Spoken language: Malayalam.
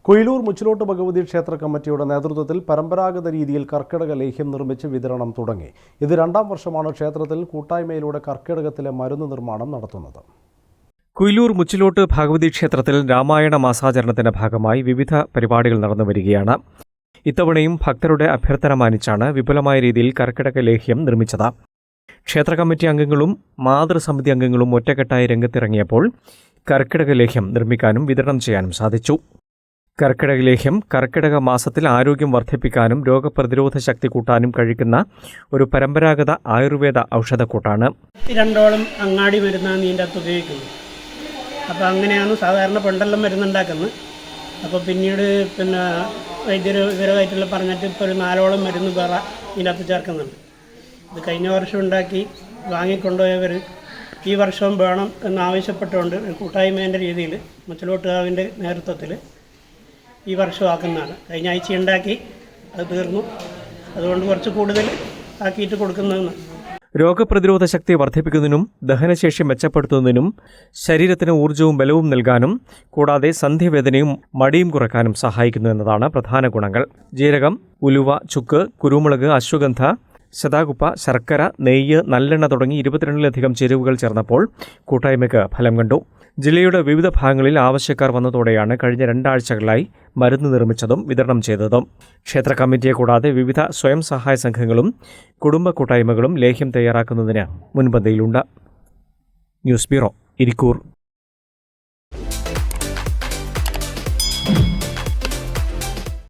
കൊയിലൂർ മുച്ചിലോട്ട് ഭഗവതി ക്ഷേത്ര കമ്മിറ്റിയുടെ നേതൃത്വത്തിൽ പരമ്പരാഗത രീതിയിൽ കർക്കിടക ലേഹ്യം നിർമ്മിച്ച് വിതരണം തുടങ്ങി. ഇത് രണ്ടാം വർഷമാണ് ക്ഷേത്രത്തിൽ കൂട്ടായ്മയിലൂടെ കർക്കിടകത്തിലെ മരുന്ന് നിർമ്മാണം നടത്തുന്നത്. കൊയിലൂർ മുച്ചിലോട്ട് ഭഗവതി ക്ഷേത്രത്തിൽ രാമായണ മാസാചരണത്തിന്റെ ഭാഗമായി വിവിധ പരിപാടികൾ നടന്നുവരികയാണ്. ഇത്തവണയും ഭക്തരുടെ അഭ്യർത്ഥന മാനിച്ചാണ് വിപുലമായ രീതിയിൽ കർക്കിടക ലേഹ്യം നിർമ്മിച്ചത്. ക്ഷേത്ര കമ്മിറ്റി അംഗങ്ങളും മാതൃസമിതി അംഗങ്ങളും ഒറ്റക്കെട്ടായി രംഗത്തിറങ്ങിയപ്പോൾ കർക്കിടക ലേഹ്യം നിർമ്മിക്കാനും വിതരണം ചെയ്യാനും സാധിച്ചു. കർക്കിടക ലേഹ്യം കർക്കിടക മാസത്തിൽ ആരോഗ്യം വർദ്ധിപ്പിക്കാനും രോഗപ്രതിരോധ ശക്തി കൂട്ടാനും കഴിക്കുന്ന ഒരു പരമ്പരാഗത ആയുർവേദ ഔഷധക്കൂട്ടാണ്. 2ഓളം അങ്ങാടി മരുന്നാണ് ഇതിൻ്റെ അകത്ത് ഉപയോഗിക്കുന്നത്. അപ്പോൾ അങ്ങനെയാണ് സാധാരണ പണ്ടെല്ലാം മരുന്നുണ്ടാക്കുന്നത്. അപ്പോൾ പിന്നീട് വൈദ്യർ ഇവരുമായിട്ടുള്ള പറഞ്ഞിട്ട് ഇപ്പോൾ ഒരു 4ഓളം മരുന്ന് വേറെ ഇതിൻ്റെ അകത്ത് ചേർക്കുന്നുണ്ട്. ഇത് കഴിഞ്ഞ വർഷം ഉണ്ടാക്കി വാങ്ങിക്കൊണ്ടുപോയവർ ഈ വർഷവും വേണം എന്നാവശ്യപ്പെട്ടുകൊണ്ട് കൂട്ടായ്മേൻ്റെ രീതിയിൽ മുച്ചിലോട്ടുകാവിൻ്റെ നേതൃത്വത്തിൽ ഈ വർഷം ആക്കുന്നതാണ്. കഴിഞ്ഞ ആഴ്ച ഉണ്ടാക്കി അത് തീർന്നു. അതുകൊണ്ട് കുറച്ച് കൂടുതൽ ആക്കിയിട്ട് കൊടുക്കുന്നതെന്ന്. രോഗപ്രതിരോധ ശക്തി വർദ്ധിപ്പിക്കുന്നതിനും ദഹനശേഷി മെച്ചപ്പെടുത്തുന്നതിനും ശരീരത്തിന് ഊർജ്ജവും ബലവും നൽകാനും കൂടാതെ സന്ധിവേദനയും മടിയും കുറയ്ക്കാനും സഹായിക്കുന്നു എന്നതാണ് പ്രധാന ഗുണങ്ങൾ. ജീരകം, ഉലുവ, ചുക്ക്, കുരുമുളക്, അശ്വഗന്ധ, ശതാകുപ്പ, ശർക്കര, നെയ്യ്, നല്ലെണ്ണ തുടങ്ങി 22ലധികം ചേരുവകൾ ചേർന്നപ്പോൾ കൂട്ടായ്മയ്ക്ക് ഫലം കണ്ടു. ജില്ലയുടെ വിവിധ ഭാഗങ്ങളിൽ ആവശ്യക്കാർ വന്നതോടെയാണ് കഴിഞ്ഞ 2 ആഴ്ചകളായി മരുന്ന് നിർമ്മിച്ചതും വിതരണം ചെയ്തതും. ക്ഷേത്ര കമ്മിറ്റിയെ കൂടാതെ വിവിധ സ്വയം സഹായ സംഘങ്ങളും കുടുംബ കൂട്ടായ്മകളും ലേഹ്യം തയ്യാറാക്കുന്നതിന് മുൻപന്തിയിലുണ്ട്. News bureau, Irikkur.